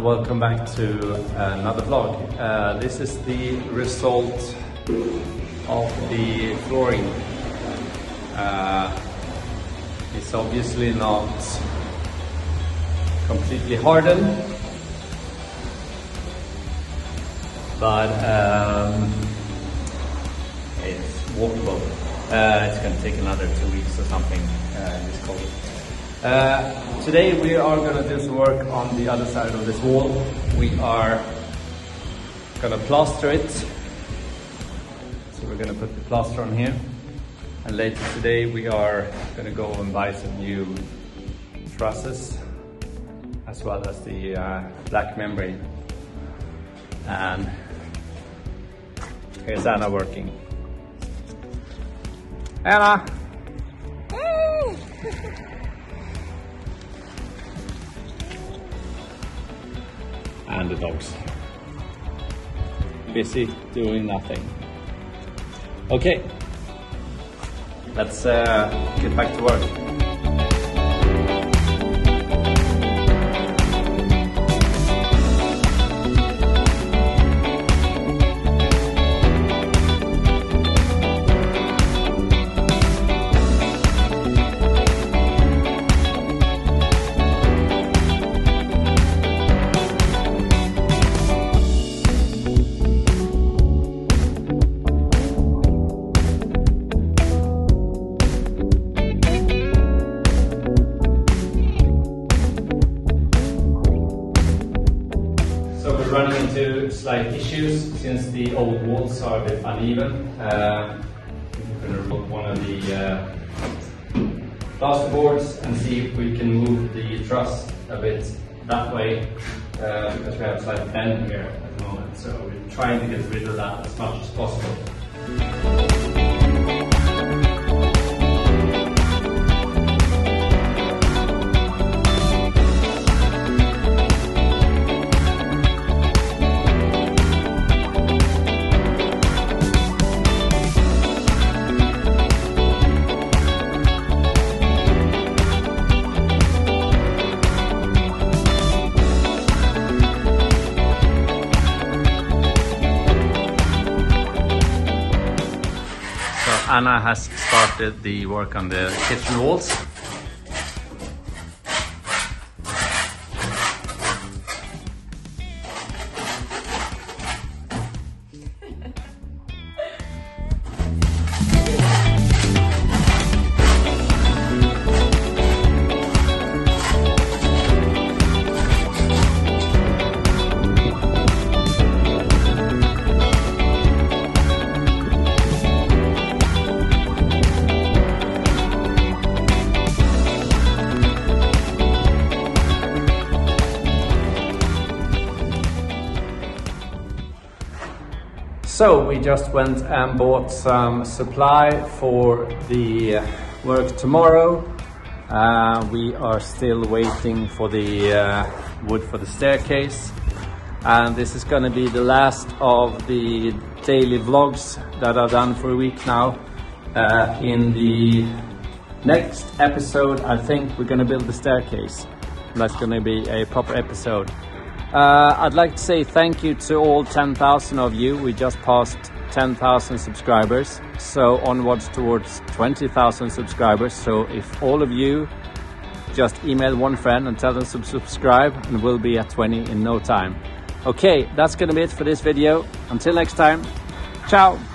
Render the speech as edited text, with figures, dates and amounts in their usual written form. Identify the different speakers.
Speaker 1: welcome back to another vlog. This is the result of the flooring. It's obviously not completely hardened, but it's walkable. It's going to take another 2 weeks or something in this cold. Today we are going to do some work on the other side of this wall. We are going to plaster it. So we're going to put the plaster on here. And later today we are going to go and buy some new trusses, as well as the black membrane. And here's Anna working. Anna! And the dogs. Busy doing nothing. Okay, let's get back to work. Running into slight issues since the old walls are a bit uneven. We're going to remove one of the plasterboards and see if we can move the truss a bit that way, because we have a slight bend here at the moment. So we're trying to get rid of that as much as possible. Anna has started the work on the kitchen walls. So we just went and bought some supply for the work tomorrow. We are still waiting for the wood for the staircase. And this is going to be the last of the daily vlogs that I've done for a week now. In the next episode, I think we're going to build the staircase. That's going to be a proper episode. I'd like to say thank you to all 10,000 of you. We just passed 10,000 subscribers, so onwards towards 20,000 subscribers. So if all of you just email one friend and tell them to subscribe, and we'll be at 20 in no time. Okay, that's gonna be it for this video. Until next time, ciao!